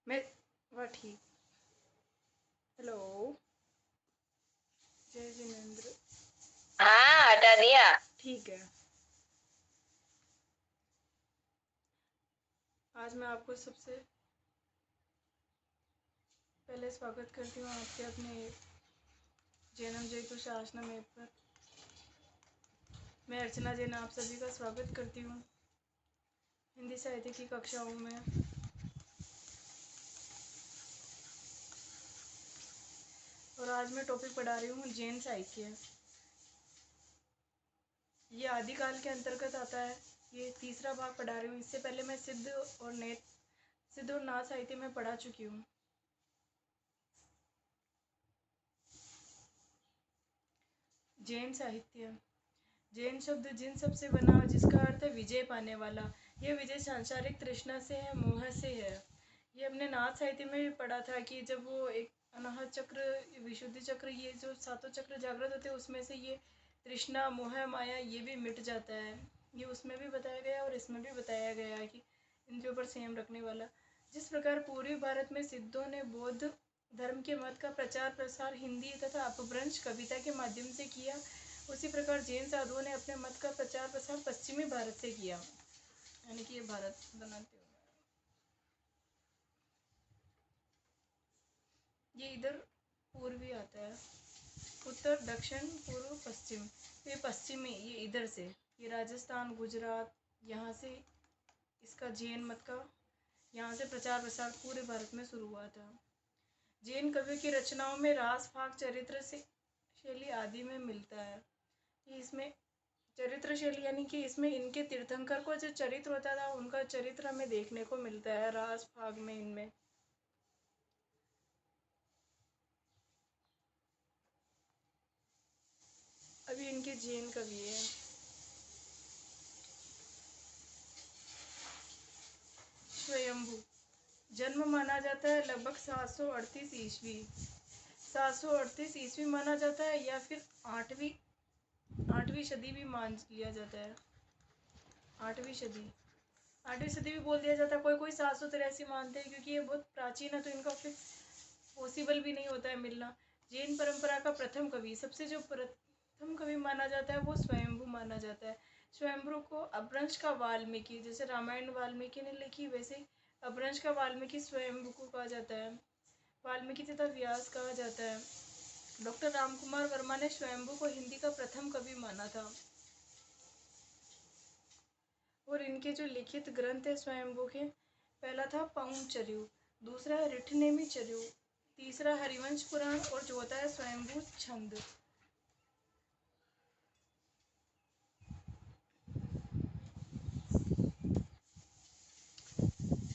मैं वह ठीक। हेलो। जय जिनेंद्र। हाँ हटा दिया। ठीक है। आज मैं आपको सबसे पहले स्वागत करती हूँ आपके अपने जैनम जयतु शासनम ऐप पर। मैं अर्चना जैन आप सभी का स्वागत करती हूँ हिंदी साहित्य की कक्षाओं में। और आज मैं टॉपिक पढ़ा रही हूँ जैन साहित्य। ये आदिकाल के अंतर्गत आता है। ये तीसरा भाग पढ़ा रही हूँ। इससे पहले मैं सिद्ध और नाथ साहित्य में पढ़ा चुकी हूँ। जैन साहित्य। जैन शब्द जिन शब्द से बना हो जिसका अर्थ है विजय पाने वाला। यह विजय सांसारिक तृष्णा से है, मोह से है। ये हमने नाथ साहित्य में भी पढ़ा था कि जब वो एक अनाहत चक्र, विशुद्धि चक्र, ये जो सातों चक्र जागृत होते हैं उसमें से ये तृष्णा, मोह, माया ये भी मिट जाता है। ये उसमें भी बताया गया और इसमें भी बताया गया है कि इनके ऊपर संयम रखने वाला। जिस प्रकार पूर्वी भारत में सिद्धों ने बौद्ध धर्म के मत का प्रचार प्रसार हिंदी तथा अपभ्रंश कविता के माध्यम से किया, उसी प्रकार जैन साधुओं ने अपने मत का प्रचार प्रसार पश्चिमी भारत से किया। यानी कि ये भारत बनाते हुए ये इधर पूर्वी आता है, उत्तर दक्षिण पूर्व पश्चिम। ये पश्चिमी, ये इधर से, ये राजस्थान गुजरात, यहाँ से इसका जैन मत का यहाँ से प्रचार प्रसार पूरे भारत में शुरू हुआ था। जैन कवियों की रचनाओं में रास फाग चरित्र से शैली आदि में मिलता है। इसमें चरित्र शैली यानी कि इसमें इनके तीर्थंकर को जो चरित्र होता था उनका चरित्र हमें देखने को मिलता है रास फाग में। इनमें अभी इनके जैन कवि है। स्वयंभू जन्म माना जाता है लगभग 738 ईस्वी। 738 ईस्वी माना जाता है या फिर आठवीं सदी भी मान लिया जाता है। आठवीं सदी भी बोल दिया जाता है। कोई कोई 783 मानते हैं क्योंकि ये बहुत प्राचीन है तो इनका फिक्स पॉसिबल भी नहीं होता है मिलना। जैन परंपरा का प्रथम कवि, सबसे जो प्रथम कवि माना जाता है वो स्वयंभू माना जाता है। स्वयंभू को अपभ्रंश का वाल्मीकि, जैसे रामायण वाल्मीकि ने लिखी वैसे अपभ्रंश का वाल्मीकि स्वयंभू को कहा जाता है। वाल्मीकि तथा व्यास कहा जाता है। डॉक्टर रामकुमार वर्मा ने स्वयंभू को हिंदी का प्रथम कवि माना था। और इनके जो लिखित ग्रंथ है स्वयंभू के, पहला था पाउंचर्यु, दूसरा है रिठनेमी चर्यु, तीसरा हरिवंश पुराण और चौथा है स्वयंभू छंद।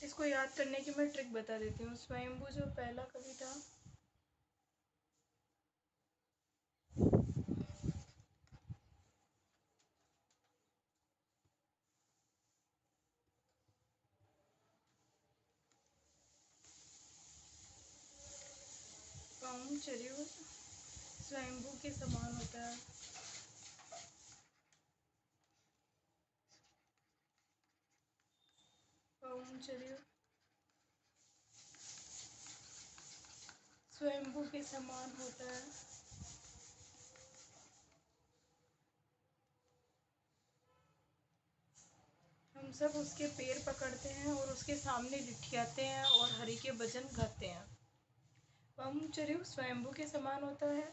इसको याद करने की मैं ट्रिक बता देती हूँ। स्वयंभू जो पहला कवि था पाउंचर्यु स्वयंभू के समान होता है। पाउंचर्यु स्वयंभू के समान होता है। हम सब उसके पैर पकड़ते हैं और उसके सामने लिठियाते हैं और हरि के भजन गाते हैं। पाउंचर्यु स्वयंभू के समान होता है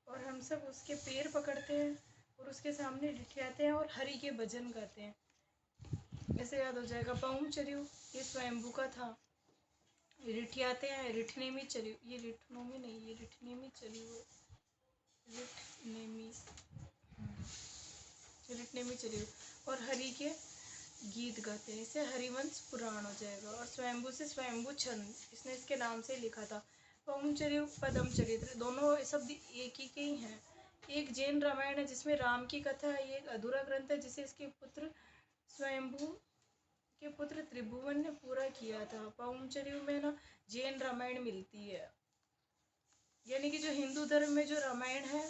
और हम सब उसके पैर पकड़ते हैं और उसके सामने लिठियाते हैं और हरि के भजन गाते हैं। ऐसे याद हो जाएगा। पाउंचर्यु ये स्वयंभू का था। रिठियाते हैं, रिठनेमी चर्यु, ये रिठनोमी नहीं, ये रिठनेमी चर्यु है। रिठनेमी रिठनेमी चर्यु और हरि के गीत गाते हैं। इसे हरिवंश पुराण हो जाएगा। और स्वयंभू से स्वयंभू छंद, इसने इसके नाम से लिखा था। पाउंचर्यु पदम चरित्र, दोनों शब्द एक ही के ही हैं। एक जैन रामायण है जिसमें राम की कथा है। ये एक अधूरा ग्रंथ है जिसे इसके पुत्र स्वयंभू के पुत्र त्रिभुवन ने पूरा किया था। पाउंचर्यु में ना जैन रामायण मिलती है। यानी कि जो हिंदू धर्म में जो रामायण है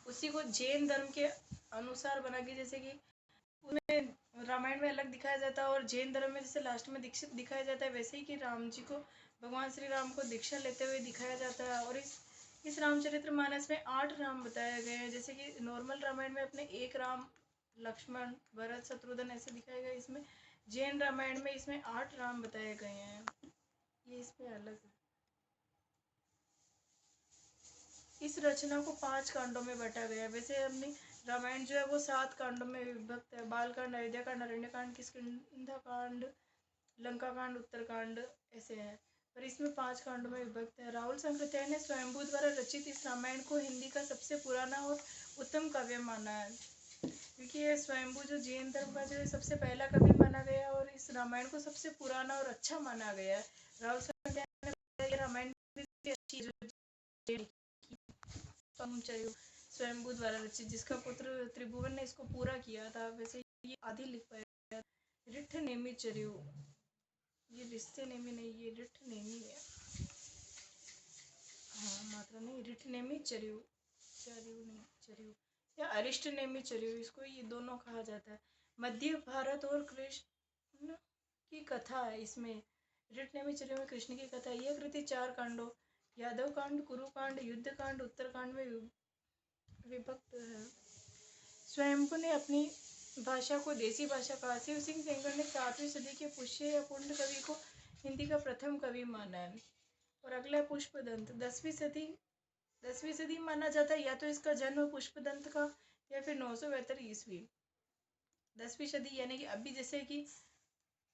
उसी को जैन धर्म के अनुसार बना के, जैसे कि उन्हें रामायण में अलग दिखाया जाता है और जैन धर्म में जैसे लास्ट में दीक्षित दिखाया जाता है, वैसे ही कि राम जी को, भगवान श्री राम को दीक्षा लेते हुए दिखाया जाता है। और इस रामचरित्र मानस में 8 राम बताए गए हैं। जैसे कि नॉर्मल रामायण में अपने एक राम, लक्ष्मण, भरत, शत्रुघ्न ऐसे दिखाए गए, इसमें जैन रामायण में इसमें 8 राम बताए गए हैं। ये इसमें अलग है। इस रचना को 5 कांडों में बांटा गया है। वैसे अपनी रामायण जो है वो 7 कांडों में विभक्त है। बालकांड, अयोध्याकांड, अरण्यकांड, किष्किंधाकांड, लंकाकांड, उत्तरकांड ऐसे हैं। पर इसमें 5 कांडों में विभक्त है। राहुल शंकराचार्य ने स्वयंभू द्वारा रचित इस रामायण को हिंदी का सबसे पुराना और उत्तम काव्य माना है, क्योंकि ये स्वयंभू जो जैन धर्म का जो सबसे पहला कवि माना गया और इस रामायण को सबसे पुराना और अच्छा माना गया है। राहुल शंकराचार्य ने रामायण अच्छी स्वयंभू द्वारा रचित, जिसका पुत्र त्रिभुवन ने इसको पूरा किया था। वैसे ये आदि लिख पाया। रिठ नेमि चरियो, ये रिश्ते नेमि नहीं, ये रिठ नेमि है। हाँ, मात्रा नहीं, रिठ नेमि चरियो, चरियो नहीं, चरियो या अरिष्ट नेमि चरियो, इसको ये दोनों कहा जाता है। मध्य भारत और कृष्ण की कथा है इसमें। रिठ नेमि चरियो में कृष्ण की कथा है। यह कृति 4 कांडों, यादव कांड, कुरुकांड, युद्ध कांड, उत्तरकांड में विभक्त है। स्वयंभू ने अपनी भाषा को देसी भाषा कहा। शिव सिंह सेंगर ने 7वीं सदी के पुष्य या पुंड कवि को हिंदी का प्रथम कवि माना है। और अगला है पुष्पदंत। 10वीं सदी माना जाता है। या तो इसका जन्म पुष्पदंत का या फिर 972 ईस्वी। 10वीं सदी यानी कि अभी जैसे कि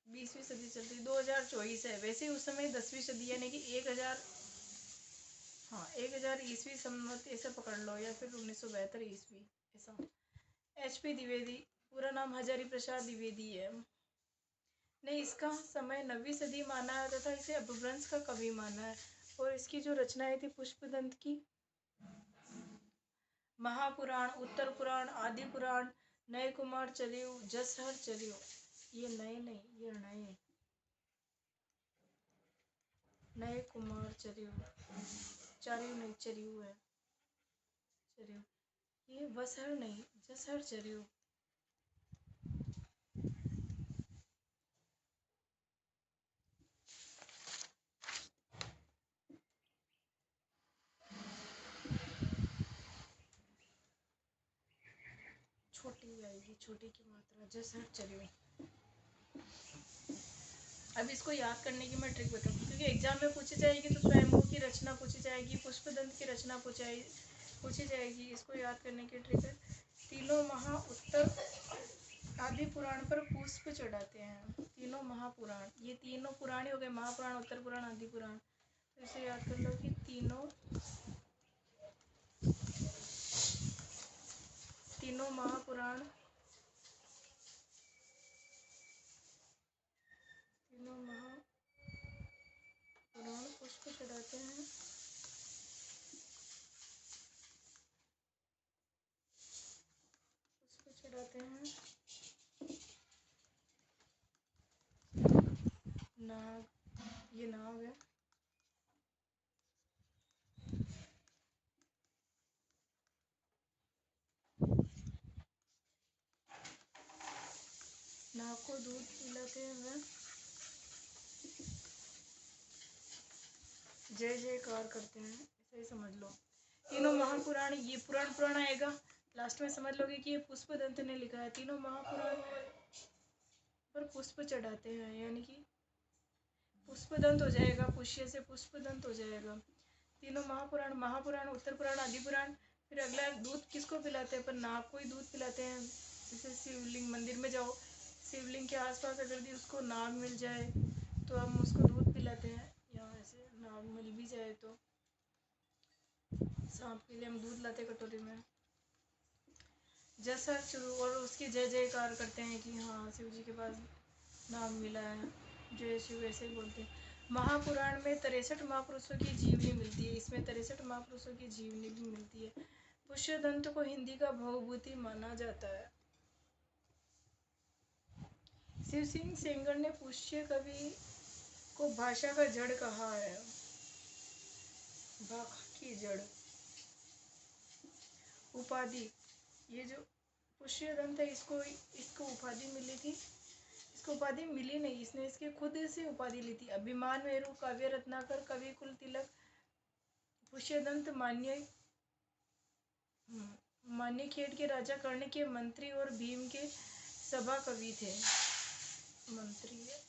20वीं सदी चलती 2024 है, वैसे ही उस समय 10वीं सदी यानी कि 1000 ईस्वी सम्मत ऐसा पकड़ लो, या फिर 1972 ईस्वी ऐसा। HP द्विवेदी, पूरा नाम हजारी प्रसाद द्विवेदी है, ने इसका समय 9वीं सदी माना है तथा इसे अपभ्रंश का कवि माना है। और इसकी जो रचनाएं थी पुष्पदंत की, महापुराण, उत्तर पुराण, आदि पुराण, नए कुमार चरियो, जसहर चरियो, ये नए नहीं, ये नए, नए कुमार चरियो, चरियो नहीं, चरियो है, चरियो, ये वसहर नहीं, जसहर चरियो। छोटी आएगी, छोटी की मात्रा, जसहर चरियो। अब इसको याद करने की मैं ट्रिक बताऊँ, क्योंकि एग्जाम में पूछी जाएगी तो स्वयंभू की रचना पूछी जाएगी, पुष्पदंत की रचना पूछी जाएगी। इसको याद करने की ट्रिक है, तीनों महा उत्तर आदि पुराण पर पुष्प चढ़ाते हैं। तीनों महापुराण, ये तीनों पुराण ही हो गए, महापुराण, उत्तर पुराण, आदि पुराण। तो इसे याद कर लो कि तीनों महापुराण, तीनों महापुराण पुष्प चढ़ाते हैं। चढ़ाते हैं नाग, ये नाग है, नाग को दूध पिलाते हैं, जय जयकार करते हैं, ऐसा ही समझ लो। तीनों महापुराण, ये पुराण आएगा, लास्ट में समझ लोगे कि ये पुष्पदंत ने लिखा है। तीनों महापुराण पर पुष्प चढ़ाते हैं, यानी कि पुष्पदंत हो जाएगा, पुष्य से पुष्पदंत हो जाएगा। तीनों महापुराण, उत्तर पुराण, आदि पुराण। फिर अगला दूध किसको पिलाते हैं? पर नाग को ही दूध पिलाते हैं। जैसे शिवलिंग, मंदिर में जाओ, शिवलिंग के आसपास अगर भी उसको नाग मिल जाए तो हम उसको दूध पिलाते हैं, या ऐसे नाग मिल भी जाए तो सांप के लिए हम दूध लाते कटोरी में। जैसा शुरू और उसकी जय जयकार करते हैं कि हाँ शिव जी के पास नाग मिला है, जय शिव, ऐसे ही बोलते हैं। महापुराण में 63 महापुरुषों की जीवनी मिलती है, इसमें 63 महापुरुषों की जीवनी भी मिलती है। पुष्यदंत को हिंदी का भवभूति माना जाता है। शिव सिंह सेंगर ने पुष्य कवि को भाषा का जड़ कहा है, भाषा की जड़। उपाधि, ये जो पुष्यदंत है, इसको उपाधि मिली थी, इसको उपाधि मिली नहीं, इसने इसके खुद से उपाधि ली थी। अभिमान मेरु, काव्य रत्नाकर, कवि कुल तिलक। पुष्यदंत मान्यखेड़ के राजा कर्ण के मंत्री और भीम के सभा कवि थे। मंत्री है।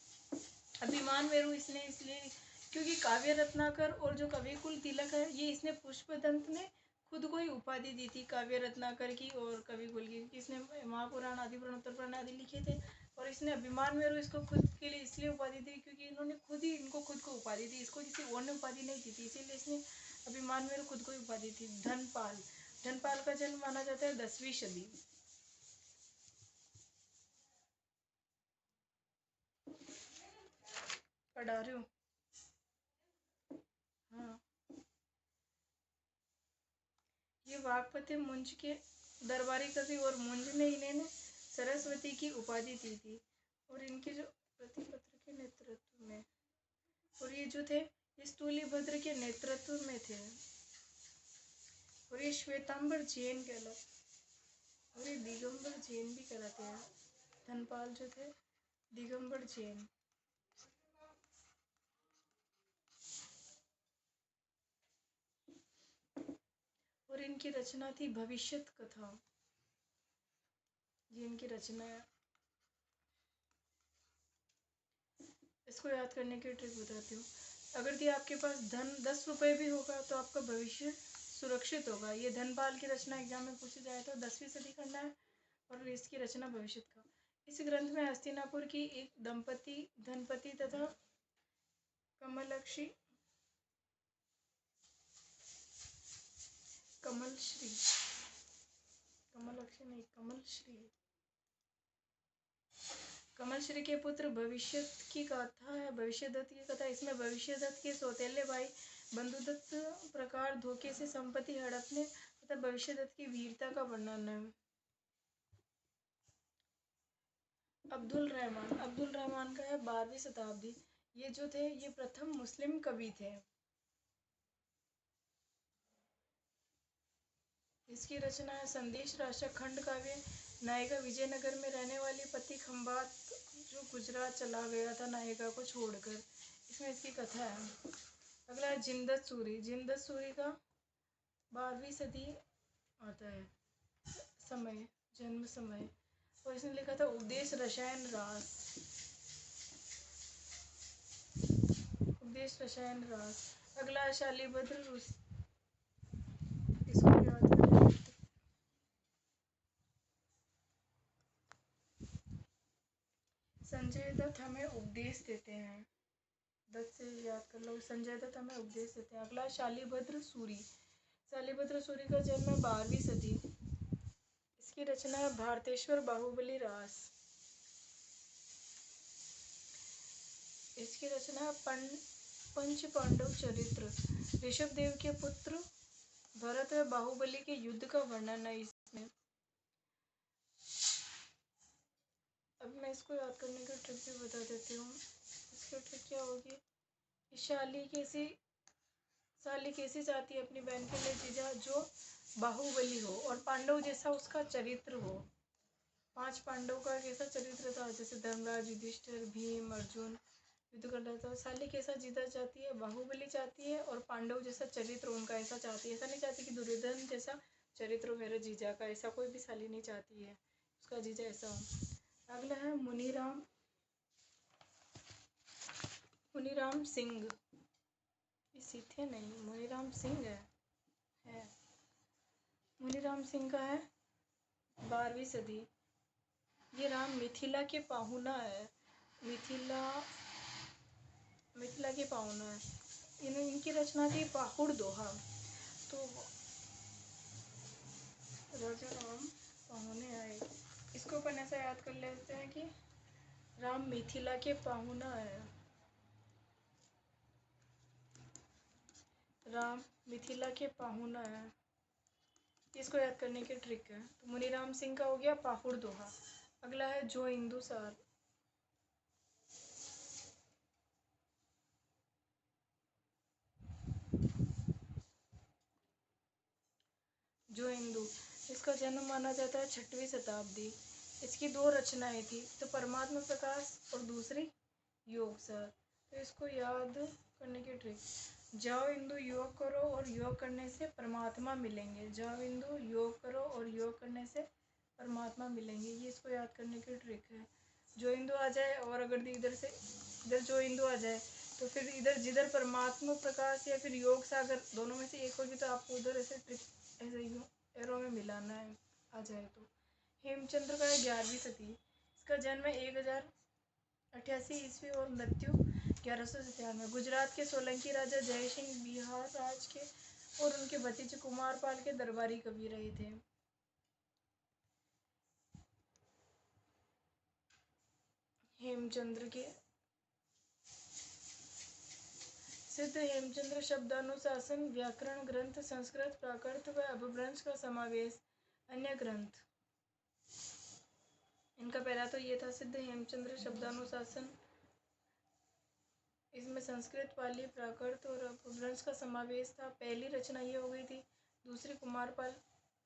अभिमान मेरु इसने इसलिए क्योंकि काव्य रत्नाकर और जो कवि कुल तिलक है, ये इसने पुष्पदंत ने खुद को ही उपाधि दी थी काव्य रत्नाकर की और कवि कुल की। इसने महापुराण, आदि पुराण, उत्तर पुराण आदि लिखे थे और इसने अभिमान मेरु इसको खुद के लिए इसलिए उपाधि दी क्योंकि इन्होंने खुद को उपाधि दी, इसको किसी और ने उपाधि नहीं दी थी, इसीलिए इसने अभिमान मेरु खुद को ही उपाधि थी। धनपाल का जन्म माना जाता है 10वीं सदी। पढ़ा रही हूँ। हाँ, ये वागपति मुंज के दरबारी कवि और मुंज ने इन्हें सरस्वती की उपाधि दी थी और इनके जो प्रतिपत्र के नेतृत्व में, और ये जो थे ये स्थूलीभद्र के नेतृत्व में थे और ये श्वेतांबर जैन कहलाते और ये दिगंबर जैन भी कहलाते हैं। धनपाल जो थे दिगंबर जैन। और इनकी रचना थी भविष्यत कथा, ये इनकी रचना है। इसको याद करने की ट्रिक बताती हूँ। अगर दिया आपके पास धन 10 रुपये भी होगा तो आपका भविष्य सुरक्षित होगा। ये धनपाल की रचना एग्जाम में पूछी जाए तो 10वीं सदी करना है और इसकी रचना भविष्य का। इस ग्रंथ में हस्तिनापुर की एक धनपति तथा कमलश्री के पुत्र भविष्यदत्त की कथा। इसमें भविष्यदत्त के सौतेले भाई बंधुदत्त प्रकार धोखे से संपत्ति हड़पने तथा भविष्यदत्त की वीरता का वर्णन है। अब्दुल रहमान का है 12वीं शताब्दी। ये जो थे ये प्रथम मुस्लिम कवि थे। इसकी रचना है संदेश राशक खंड काव्य। नायिका विजयनगर में रहने वाली पति खंबात जो गुजरात चला गया था नायिका को छोड़कर, इसमें इसकी कथा है। अगला है जिंदत सूरी का 12वीं सदी आता है जन्म समय, और इसने लिखा था उपदेश रसायन रास। अगला है शालीभद्र, इसको याद करें। संजय दत्त हमें उपदेश देते हैं, दत्त से याद कर लो। संजय दत्त हमें उपदेश देते हैं। अगला शालीभद्र सूरी का जन्म 12वीं सदी। इसकी रचना है भारतेश्वर बाहुबली रास। इसकी रचना है पंच पांडव चरित्र। ऋषभ देव के पुत्र भरत व बाहुबली के युद्ध का वर्णन है इसमें। अब मैं इसको याद करने की ट्रिक भी बता देती हूँ। इसकी ट्रिक क्या होगी, साली कैसी चाहती है अपनी बहन के लिए जीजा जो बाहुबली हो और पांडव जैसा उसका चरित्र हो। 5 पांडव का कैसा चरित्र था, जैसे धर्मराज, युधिष्ठिर, भीम, अर्जुन युद्ध कर रहा था। साली कैसा जीता चाहती है, बाहुबली चाहती है और पांडव जैसा चरित्र उनका ऐसा चाहती है। ऐसा नहीं चाहती कि दुर्योधन जैसा चरित्र मेरे जीजा का, ऐसा कोई भी साली नहीं चाहती है उसका जीजा ऐसा हो। अगला है मुनीराम सिंह। इसी थे नहीं, मुनीराम सिंह है। मुनीराम सिंह का है 12वीं सदी। ये राम मिथिला के पाहुना है। मिथिला के पाहुना है। इनकी रचना थी पाहुड़ दोहा। तो राजा राम पाहुने आए, इसको अपन ऐसा याद कर लेते हैं कि राम मिथिला के पाहुना है। राम मिथिला के पाहुना है, इसको याद करने की ट्रिक है। तो मुनीराम सिंह का हो गया पाहुड़ दोहा। अगला है जो इंदु सार। इसका इसका जन्म माना जाता है 6वीं शताब्दी। इसकी 2 रचनाएं थी, तो परमात्मा प्रकाश और दूसरी योग सार। तो इसको याद करने की ट्रिक, जाओ इंदु योग करो और योग करने से परमात्मा मिलेंगे। जाओ इंदु योग करो और योग करने से परमात्मा मिलेंगे, ये इसको याद करने की ट्रिक है। जो इंदु आ जाए और अगर इधर से इधर जो इंदु आ जाए तो फिर इधर जिधर परमात्मा प्रकाश या फिर योग सागर दोनों में से एक होगी तो आपको उधर ऐसे ट्रिक ऐसे यूँ एरो में मिलाना है आ जाए तो। हेमचंद्र का 11वीं सदी। इसका जन्म 1088 ईस्वी और मृत्यु 1197। गुजरात के सोलंकी राजा जय सिंह बिहार राज के और उनके भतीजे कुमारपाल के दरबारी कवि रहे थे। हेमचंद्र के सिद्ध हेमचंद्र शब्दानुशासन, व्याकरण ग्रंथ, संस्कृत, प्राकृत व अपभ्रंश का समावेश, अन्य ग्रंथ। इनका पहला तो ये था सिद्ध हेमचंद्र शब्दानुशासन। इसमें संस्कृत, पाली, प्राकृत और अपभ्रंश का समावेश था। पहली रचना ये हो गई थी। दूसरी कुमारपाल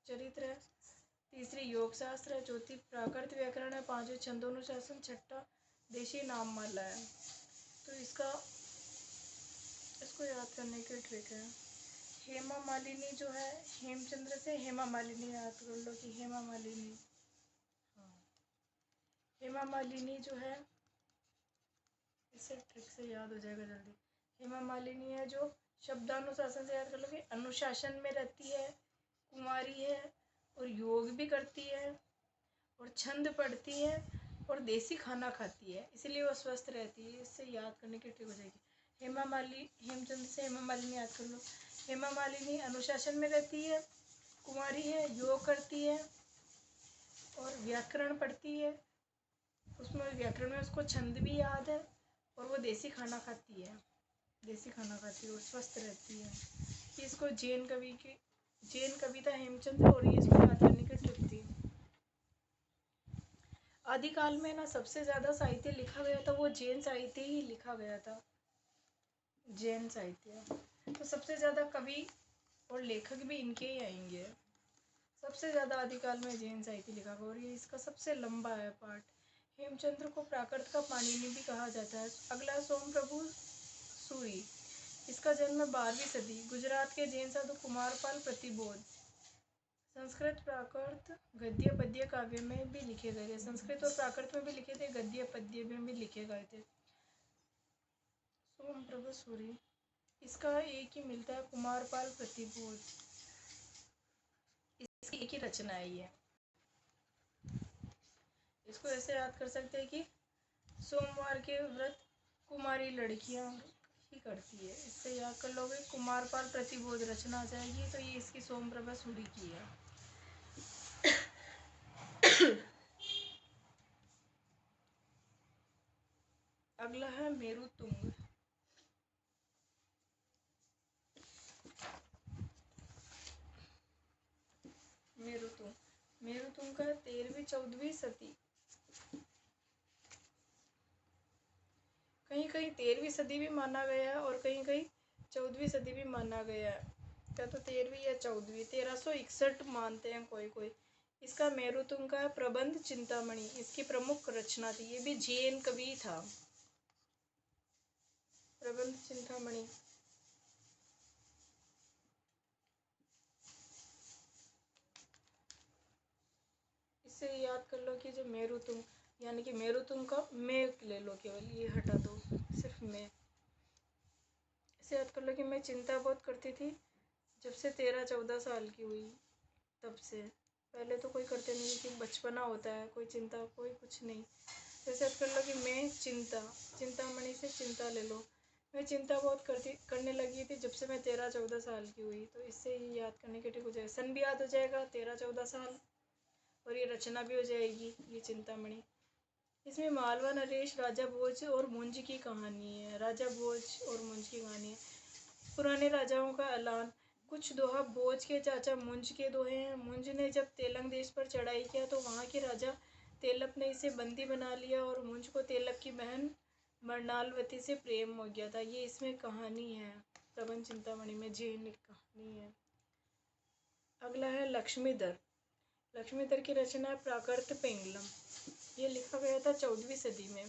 चरित्र है। तीसरी योग शास्त्र है। चौथी प्राकृत व्याकरण है। पांचवी छंदोनुशासन। छठा देशी नाममाला है। तो इसको याद करने की ट्रिक है। हेमा मालिनी जो है, हेमचंद्र से हेमा मालिनी याद कर लो कि हेमा मालिनी, हाँ हेमा मालिनी जो है, इससे ट्रिक से याद हो जाएगा जल्दी। हेमा मालिनी है जो शब्दानुशासन से याद कर लो कि अनुशासन में रहती है, कुमारी है और योग भी करती है और छंद पढ़ती है और देसी खाना खाती है, इसलिए वो स्वस्थ रहती है। इससे याद करने की ट्रिक हो जाएगी। हेमचंद्र से हेमा मालिनी याद कर लो। हेमा मालिनी अनुशासन में रहती है, कुमारी है, योग करती है और व्याकरण पढ़ती है। उसमें व्याकरण में उसको छंद भी याद है और वो देसी खाना खाती है और स्वस्थ रहती है। ये इसको जैन कविता हेमचंद्र और ये इसको याद करने की ट्रिक थी। आदिकाल में ना सबसे ज़्यादा साहित्य लिखा गया था वो जैन साहित्य ही लिखा गया था। जैन साहित्य तो सबसे ज़्यादा कवि और लेखक भी इनके ही आएंगे। सबसे ज़्यादा आदिकाल में जैन साहित्य लिखा गया और ये इसका सबसे लंबा है पार्ट। हेमचंद्र को प्राकृत का पाणिनि भी कहा जाता है। अगला सोमप्रभु सूरी। इसका जन्म 12वीं सदी। गुजरात के जैन साधु कुमारपाल प्रतिबोध। संस्कृत प्राकृत गद्य पद्य काव्य में भी लिखे गए थे। संस्कृत और प्राकृत में भी लिखे थे, गद्य पद्य में भी लिखे गए थे। सोमप्रभु सूरी। इसका एक ही मिलता है, कुमारपाल प्रतिबोध। इसकी एक ही रचना है ये। इसको ऐसे याद कर सकते हैं कि सोमवार के व्रत कुमारी लड़कियां ही करती है। इससे याद कर लोगे कुमारपाल प्रतिबोध रचना आ जाएगी। तो ये इसकी सोमप्रभा सूरी की है। अगला है मेरुतुंग। मेरुतुंग का 13वीं-14वीं सदी। कहीं कहीं 13वीं सदी भी माना गया है और कहीं कहीं 14वीं सदी भी माना गया है। क्या तो 13वीं या 14वीं, 1361 मानते हैं कोई। इसका मेरुतुंग का प्रबंध चिंतामणि इसकी प्रमुख रचना थी। ये भी जैन कवि था। प्रबंध चिंतामणि। इससे याद कर लो कि जो मेरुतुंग यानी कि मेरुतुंग का मैं ले लो, केवल ये हटा दो, सिर्फ मैं। इसे याद कर लो कि मैं चिंता बहुत करती थी जब से 13-14 साल की हुई तब से। पहले तो कोई करते नहीं थी, बचपना होता है, कोई चिंता कोई कुछ नहीं। जैसे याद कर लो कि मैं चिंतामणि से चिंता ले लो। मैं चिंता बहुत करने लगी थी जब से मैं 13-14 साल की हुई। तो इससे ही याद करने के ठीक हो जाएगा। सन भी याद हो जाएगा 13-14 साल और ये रचना भी हो जाएगी, ये चिंतामणि। इसमें मालवा नरेश, राजा भोज और मुंज की कहानी है। राजा भोज और मुंज की कहानी है। पुराने राजाओं का ऐलान। कुछ दोहा भोज के चाचा मुंज के दोहे हैं। मुंज ने जब तेलंग देश पर चढ़ाई किया तो वहाँ के राजा तेलप ने इसे बंदी बना लिया और मुंज को तेलप की बहन मरनालवती से प्रेम हो गया था। ये इसमें कहानी है, प्रबंध चिंतामणि में जैन कहानी है। अगला है लक्ष्मीधर। लक्ष्मीधर की रचना है प्राकृत पेंगलम। ये लिखा गया था 14वीं सदी में।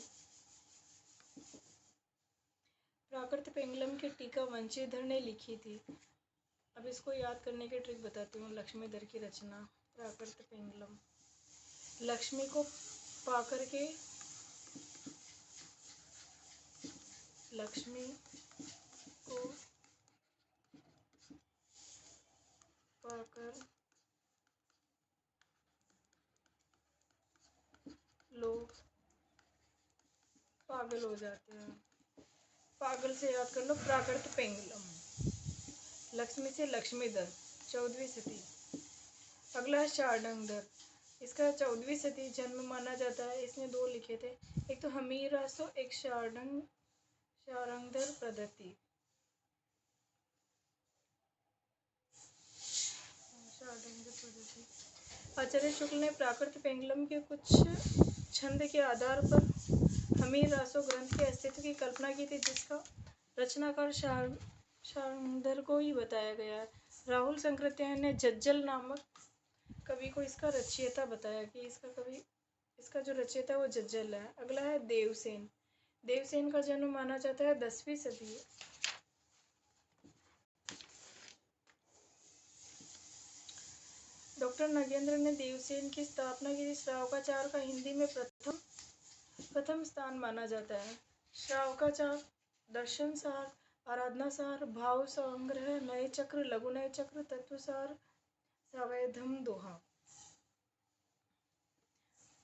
प्राकृत पेंगलम की टीका वंशीधर ने लिखी थी। अब इसको याद करने की ट्रिक बताती हूँ। लक्ष्मीधर की रचना प्राकृत पेंगलम। लक्ष्मी को पाकर के लक्ष्मी को पाकर लोग पागल हो जाते हैं। पागल से याद कर लो प्राकृत पेंगलम। लक्ष्मी से लक्ष्मीधर 14वीं सदी। अगला है शार्दंगधर। इसका 14वीं सदी जन्म माना जाता है। इसने दो लिखे थे, एक तो हमीर रासो, एक शार्दंगधर पद्धति। आचार्य शुक्ल ने प्राकृत पेंगलम के कुछ छंद के आधार पर हमीर रासो ग्रंथ के अस्तित्व की कल्पना की थी, जिसका रचनाकार शार्दंगधर को ही बताया गया है। राहुल शंकराचार्य ने जज्जल नामक कवि को इसका रचयिता बताया कि इसका जो रचयिता है वो जज्जल है। अगला है देवसेन। देवसेन का जन्म माना जाता है 10वीं सदी। डॉक्टर नागेंद्र ने देवसेन की स्थापना की थी। श्रावकाचार का हिंदी में प्रथम स्थान माना जाता है। श्रावकाचार दर्शन सार, आराधना सार, भाव संग्रह, नए चक्र, लघु नए चक्र, तत्वसार, सावयधम दोहा।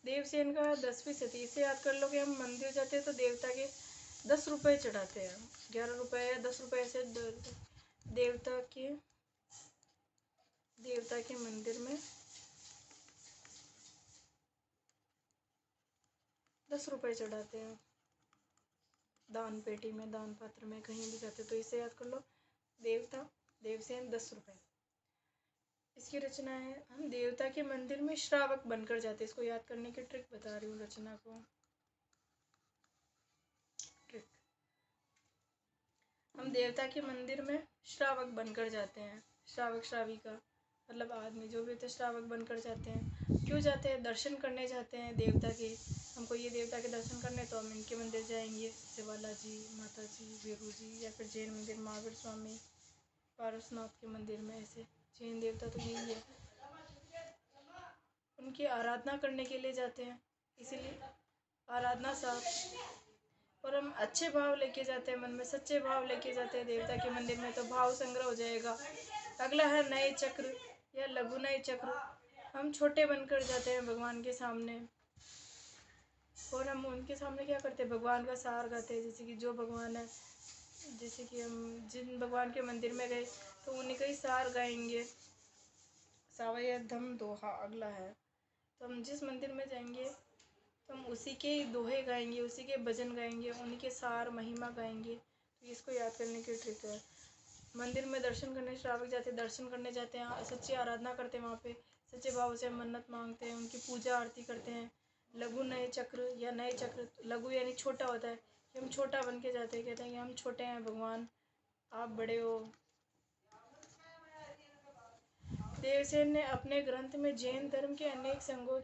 देवसेन का 10वीं सदी। इसे याद कर लो कि हम मंदिर जाते हैं तो देवता के 10 रुपये चढ़ाते हैं। 11 रुपये या 10 रुपये से देवता के मंदिर में 10 रुपये चढ़ाते हैं। दान पेटी में, दान पात्र में, कहीं भी जाते तो इसे याद कर लो। देवसेन 10 रुपये। इसकी रचना है हम देवता के मंदिर में श्रावक बनकर जाते। इसको याद करने की ट्रिक बता रही हूँ। रचना को ट्रिक, हम देवता के मंदिर में श्रावक बनकर जाते हैं। श्रावक श्राविका मतलब आदमी जो भी होते हैं, श्रावक बनकर जाते हैं। क्यों जाते हैं? दर्शन करने जाते हैं देवता के। हमको ये देवता के दर्शन करने तो हम इनके मंदिर जाएंगे, जैसे बालाजी, माता जी, वीरू जी, या फिर जैन मंदिर महावीर स्वामी, पारसनाथ के मंदिर में। ऐसे जैन देवता तो यही है, उनकी आराधना करने के लिए जाते हैं, इसीलिए आराधना साथ। और हम अच्छे भाव लेके जाते हैं, मन में सच्चे भाव लेके जाते हैं देवता के मंदिर में, तो भाव संग्रह हो जाएगा। अगला है नए चक्र या लघु नए चक्र। हम छोटे बनकर जाते हैं भगवान के सामने, और हम उनके सामने क्या करते हैं? भगवान का सार गाते हैं। जैसे कि जो भगवान है, जैसे कि हम जिन भगवान के मंदिर में गए तो उन्हीं का ही सार गाएंगे। सावयधम दोहा अगला है। तो हम जिस मंदिर में जाएंगे तो हम उसी के दोहे गाएंगे, उसी के भजन गाएंगे, उन्हीं के सार महिमा गाएंगे। तो इसको याद करने की ट्रिक है। मंदिर में दर्शन करने श्रावक जाते हैं, दर्शन करने जाते हैं, सच्ची आराधना करते हैं, वहाँ पे सच्चे भाव से मन्नत मांगते हैं, उनकी पूजा आरती करते हैं। लघु नए चक्र या नए चक्र, लघु यानी छोटा होता है कि हम छोटा बन के जाते हैं, कहते हैं कि हम छोटे हैं भगवान, आप बड़े हो। देवसेन ने अपने ग्रंथ में जैन धर्म के अनेक संघों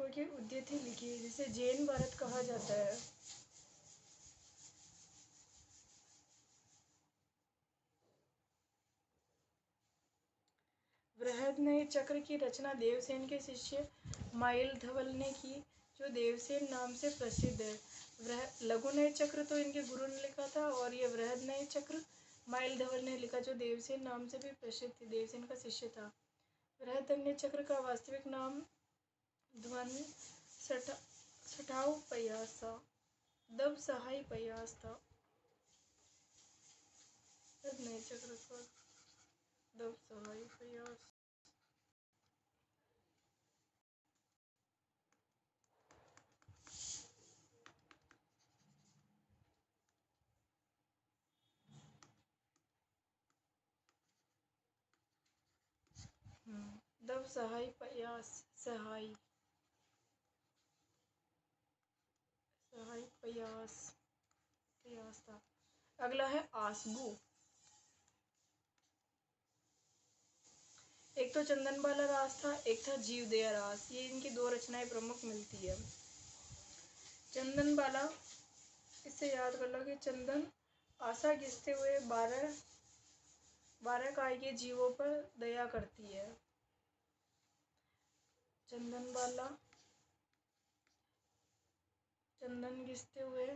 की उद्धृति लिखी है, जिसे जैन भारत कहा जाता है। बृहद नए चक्र की रचना देवसेन के शिष्य माइलधवल ने की, जो देवसेन नाम से प्रसिद्ध है। लघु नए चक्र तो इनके गुरु ने लिखा था, और ये बृहद नए चक्र माइलधवल ने लिखा, जो देवसेन नाम से भी प्रसिद्ध थी, देवसेन का शिष्य था। बृहद नए चक्र का वास्तविक नाम ध्वन सठाऊ पयास था, दब सहाय पयास था। नए चक्र का दब सहाय पयास। दब सहाय पयास, सहाय पयास था। अगला है आसगु। एक तो चंदनबाला रास था, एक था जीवदया रास। ये इनकी दो रचनाएं प्रमुख मिलती है। चंदनबाला, इससे याद कर लो कि चंदन आशा घिसते हुए 12 काय के जीवों पर दया करती है। चंदनबाला, चंदन घिसते हुए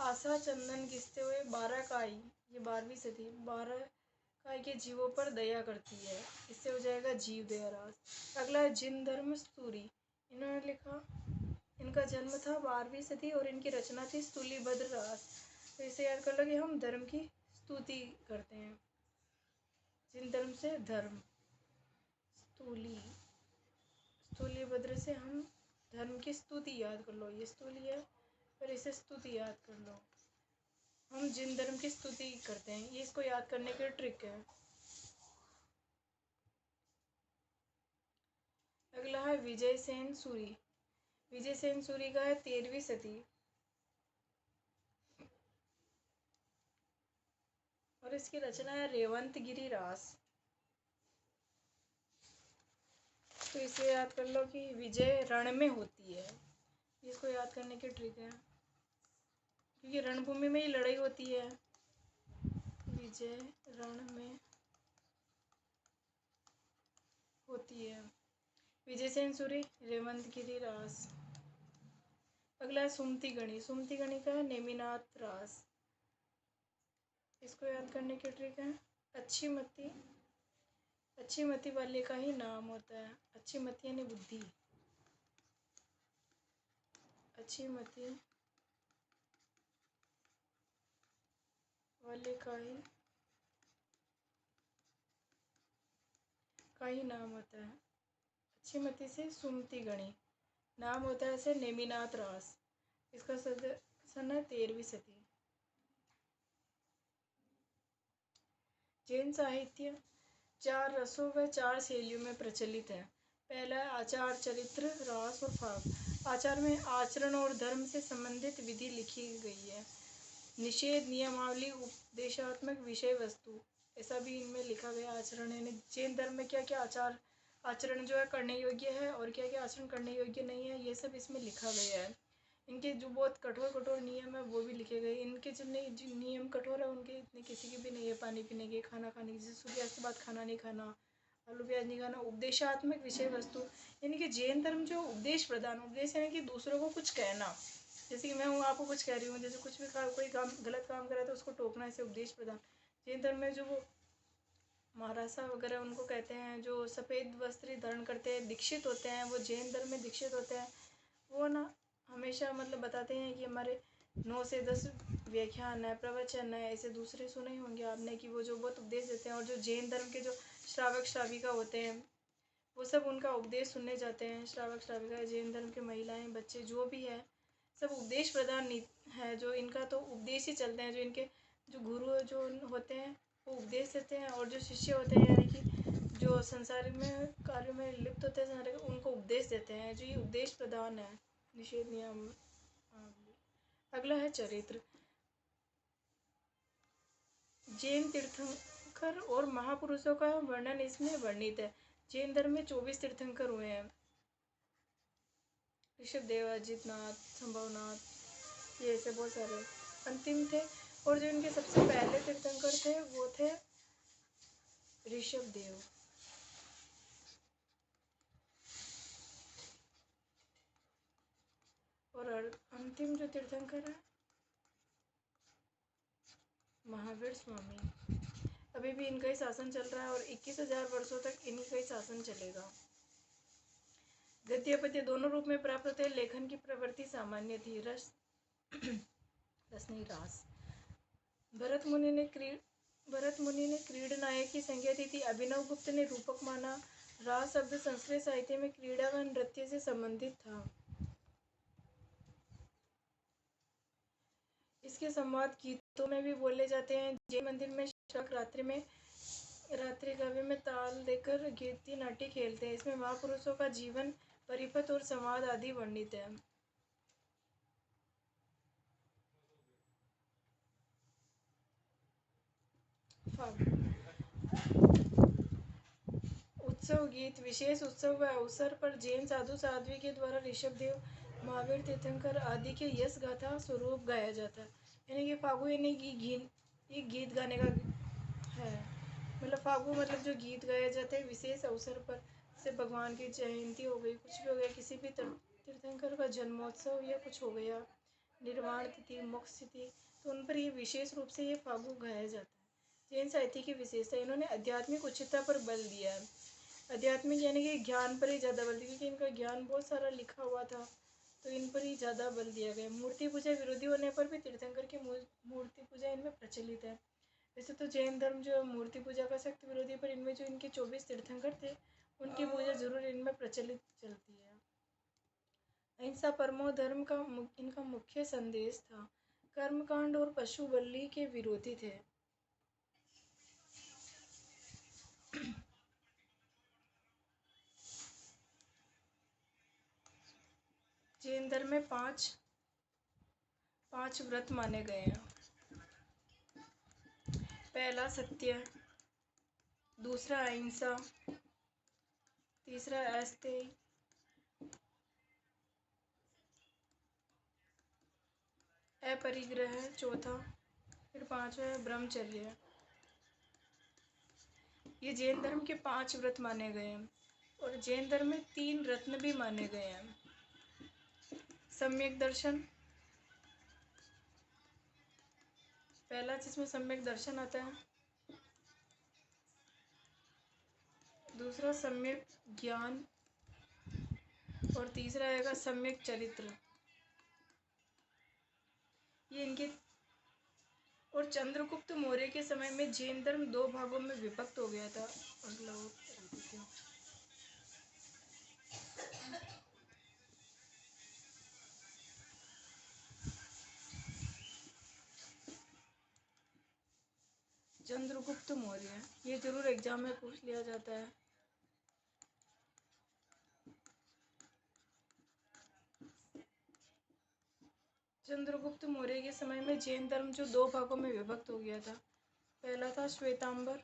आशा, चंदन घिसते हुए 12 काय, ये 12वीं सदी, 12 काय के जीवों पर दया करती है। इससे हो जाएगा जीव दया रास। अगला है जिन धर्म स्तूरी। इन्होंने लिखा, इनका जन्म था 12वीं सदी और इनकी रचना थी स्तुलिभद्र रास। तो इसे याद कर लो कि हम धर्म की स्तुति करते हैं। जिन धर्म से धर्म, स्तुलिभद्र से हम धर्म की स्तुति याद कर लो। ये स्तुली है, फिर इसे स्तुति याद कर लो। हम जिन धर्म की स्तुति करते हैं, ये इसको याद करने की ट्रिक है। अगला है विजय सेन सूरी। विजय सेन सूरी का है 13वीं सदी और इसकी रचना है रेवंतगिरी रास। तो इसे याद कर लो कि विजय रण में होती है। इसको याद करने की ट्रिक है, क्योंकि रणभूमि में ही लड़ाई होती है। विजय रण में होती है। विजय सेन सूरी, रेवंतगिरी रास। अगला है सुमति गणी। सुमति गणी का है नेमिनाथ रास। इसको याद करने की ट्रिक है, अच्छी मति वाले का ही नाम होता है। अच्छी मति यानी बुद्धि, अच्छी मति वाले का ही नाम होता है। अच्छी मति से सुमति गणी, नाम होता है ऐसे नेमिनाथ रास। इसका सन है 13वीं सदी। जैन साहित्य 4 रसों व 4 शैलियों में प्रचलित है। पहला है आचार, चरित्र, रास और फाग। आचार में आचरण और धर्म से संबंधित विधि लिखी गई है। निषेध, नियमावली, उपदेशात्मक विषय वस्तु, ऐसा भी इनमें लिखा गया। आचरण यानी जैन धर्म में क्या क्या आचरण जो है करने योग्य है और क्या क्या आचरण करने योग्य नहीं है, ये सब इसमें लिखा गया है। इनके जो बहुत कठोर नियम है वो भी लिखे गए। इनके जो नियम कठोर है उनके इतने किसी के भी नहीं है। पानी पीने के, खाना खाने के, जैसे सूर्यास्त के बाद खाना नहीं खाना, आलू प्याज नहीं खाना। उपदेशात्मक विषय वस्तु यानी कि जैन धर्म जो उपदेश प्रदान, उपदेश यानी कि दूसरों को कुछ कहना। जैसे कि मैं हूँ, आपको कुछ कह रही हूँ, जैसे कुछ भी कोई काम गलत काम करे तो उसको टोकना, ऐसे उपदेश प्रदान। जैन धर्म में जो वो महाराजा वगैरह उनको कहते हैं, जो सफ़ेद वस्त्र धारण करते हैं, दीक्षित होते हैं, वो जैन धर्म में दीक्षित होते हैं। वो ना हमेशा मतलब बताते हैं कि हमारे 9 से 10 व्याख्यान है, प्रवचन है, ऐसे दूसरे सुने ही होंगे आपने कि वो जो बहुत उपदेश देते हैं। और जो जैन धर्म के जो श्रावक श्राविका होते हैं वो सब उनका उपदेश सुनने जाते हैं। श्रावक श्राविका, जैन धर्म के महिलाएं, बच्चे जो भी है, सब उपदेश प्रदान है। जो इनका तो उपदेश ही चलते हैं। जो इनके जो गुरु जो होते हैं वो उपदेश देते हैं, और जो शिष्य होते हैं यानी कि जो संसार में कार्य में लिप्त होते हैं उनको उपदेश देते हैं। जो ये उपदेश प्रदान है, निषेध नियम। अगला है चरित्र। जैन तीर्थंकर और महापुरुषों का वर्णन इसमें वर्णित है। जैन धर्म में 24 तीर्थंकर हुए हैं। ऋषभदेव, अजितनाथ, संभवनाथ, ये ऐसे बहुत सारे अंतिम थे। और जो इनके सबसे पहले तीर्थंकर थे वो थे ऋषभदेव। और अंतिम जो तीर्थंकर है महावीर स्वामी। अभी भी इनका ही शासन चल रहा है और 21,000 वर्षों तक इनका ही शासन चलेगा। गद्य पद्य दोनों रूप में प्राप्त होते। लेखन की प्रवृत्ति सामान्य थी, रस नहीं रास। भरत मुनि ने क्रीड नायक की संज्ञा दी थी। अभिनव गुप्त ने रूपक माना। रास शब्द संस्कृत साहित्य में क्रीड़ा व नृत्य से संबंधित था। इसके संवाद गीतों में भी बोले जाते हैं। जैन मंदिर में श्रक रात्रि काव्य में ताल देकर गीति नाट्य खेलते हैं। इसमें महापुरुषों का जीवन, परिपथ और संवाद आदि वर्णित है। फाग उत्सव गीत। विशेष उत्सव व अवसर पर जैन साधु साध्वी के द्वारा ऋषभदेव, महावीर तीर्थंकर आदि के यश गाथा स्वरूप गाया जाता है। यानी कि फागु यानी कि ये गीत गाने का है। मतलब फागु मतलब जो गीत गाए जाते हैं विशेष अवसर पर, जैसे भगवान की जयंती हो गई, कुछ भी हो गया, किसी भी तीर्थंकर का जन्मोत्सव या कुछ हो गया, निर्वाण तिथि, मोक्ष तिथि, तो उन पर ये विशेष रूप से ये फागु गाया जाता है। जैन साहित्य की विशेषता, इन्होंने आध्यात्मिक उच्चता पर बल दिया है। आध्यात्मिक यानी कि ज्ञान पर ही ज़्यादा बल दिया, क्योंकि इनका ज्ञान बहुत सारा लिखा हुआ था, तो इन पर ही ज़्यादा बल दिया गया। मूर्ति पूजा विरोधी होने पर भी तीर्थंकर की मूर्ति पूजा इनमें प्रचलित है। वैसे तो जैन धर्म जो मूर्ति पूजा का सख्त विरोधी, पर इनमें जो इनके 24 तीर्थंकर थे उनकी पूजा जरूर इनमें प्रचलित चलती है। अहिंसा परमो धर्म का इनका मुख्य संदेश था। कर्मकांड और पशु बलि के विरोधी थे। जैन धर्म में पांच व्रत माने गए हैं। पहला सत्य, दूसरा अहिंसा, तीसरा अस्तेय, अपरिग्रह चौथा, फिर पांचवा है ब्रह्मचर्य। ये जैन धर्म के 5 व्रत माने गए हैं। और जैन धर्म में 3 रत्न भी माने गए हैं। सम्यक दर्शन, पहला जिसमें सम्यक दर्शन आता है, दूसरा सम्यक ज्ञान, और तीसरा आएगा सम्यक चरित्र। ये इनके और चंद्रगुप्त मौर्य के समय में जैन धर्म 2 भागों में विभक्त हो गया था। चंद्रगुप्त मौर्य, ये जरूर एग्जाम में पूछ लिया जाता है। चंद्रगुप्त मौर्य के समय में जैन धर्म जो 2 भागों में विभक्त हो गया था। पहला था श्वेतांबर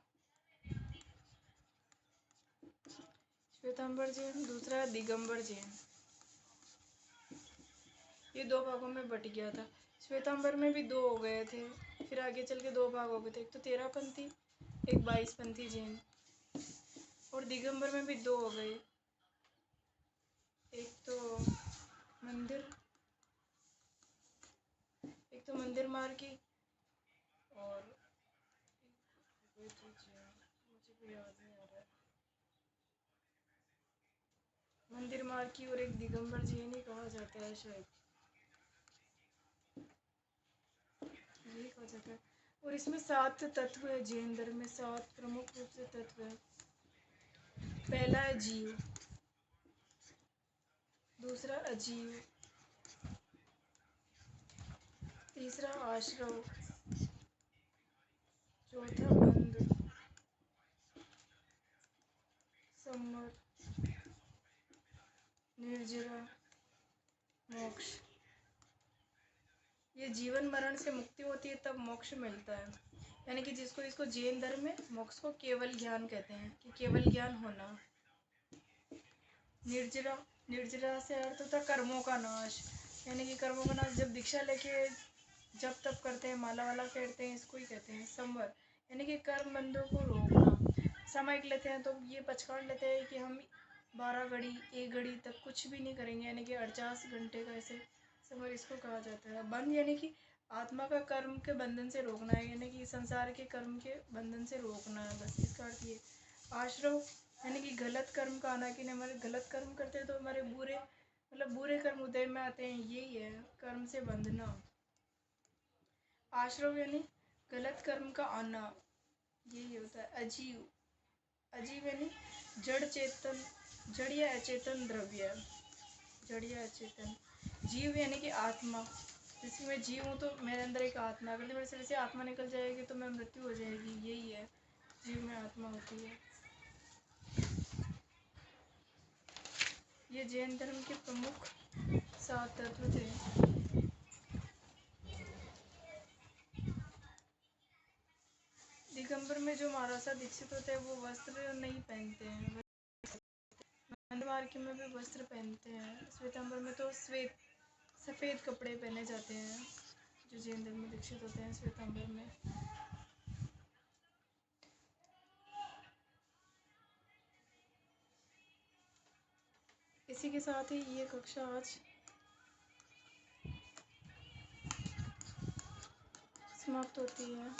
जैन, दूसरा दिगंबर जैन। ये 2 भागों में बट गया था। श्वेतांबर में भी 2 हो गए थे, फिर आगे चल के 2 भाग हो गए थे, एक तो 13पंथी, एक 22पंथी जैन। और दिगंबर में भी 2 हो गए, एक तो मंदिर मार्गी, और मुझे याद नहीं आ रहा है, मंदिर मार्गी और एक दिगंबर जैन ही कहा जाता है, शायद यही कहा जाता है। और इसमें 7 तत्व है। जैन धर्म में 7 प्रमुख रूप से तत्व है। पहला है जीव, दूसरा अजीव, तीसरा आश्रव, चौथा बंध, संवर, निर्जरा, मोक्ष। ये जीवन मरण से मुक्ति होती है तब मोक्ष मिलता है। यानी कि इसको जैन धर्म में मोक्ष को केवल ज्ञान कहते हैं, कि केवल ज्ञान होना। निर्जरा से अर्थ होता है कर्मों का नाश। यानी कि कर्मों का नाश, जब दीक्षा लेके जब तप करते हैं, माला वाला फेरते हैं, इसको ही कहते हैं संवर। यानी कि कर्म बंधों को रोकना। सामयिक लेते हैं तो ये पचकाड़ लेते हैं कि हम 12 घड़ी 1 घड़ी तक कुछ भी नहीं करेंगे, यानी कि 48 घंटे का ऐसे संवर इसको कहा जाता है। बंध यानी कि आत्मा का कर्म के बंधन से रोकना है, यानी कि संसार के कर्म के बंधन से रोकना है, बस इसका अर्थ ये। आश्रव यानी कि गलत कर्म का आना, कि हमारे गलत कर्म करते हैं तो हमारे बुरे कर्म उदय में आते हैं, यही है कर्म से बंधना। आश्रव यानी गलत कर्म का आना, यही होता है। अजीव यानी जड़ या अचेतन द्रव्य, जड़ या अचेतन। जीव यानी कि आत्मा, जैसे मैं जीव हूँ तो मेरे अंदर एक आत्मा, अगर मेरे शरीर से आत्मा निकल जाएगी तो मैं मृत्यु हो जाएगी, यही है जीव में आत्मा होती है। ये जैन धर्म के प्रमुख 7 तत्व थे। दिगंबर में जो महाराजा दीक्षित होते हैं वो वस्त्र नहीं पहनते हैं, मंदमार्की में भी वस्त्र पहनते हैं। श्वेतांबर में तो सफ़ेद कपड़े पहने जाते हैं जो जैन धर्म में दीक्षित होते हैं श्वेतांबर में। इसी के साथ ही ये कक्षा आज समाप्त होती है।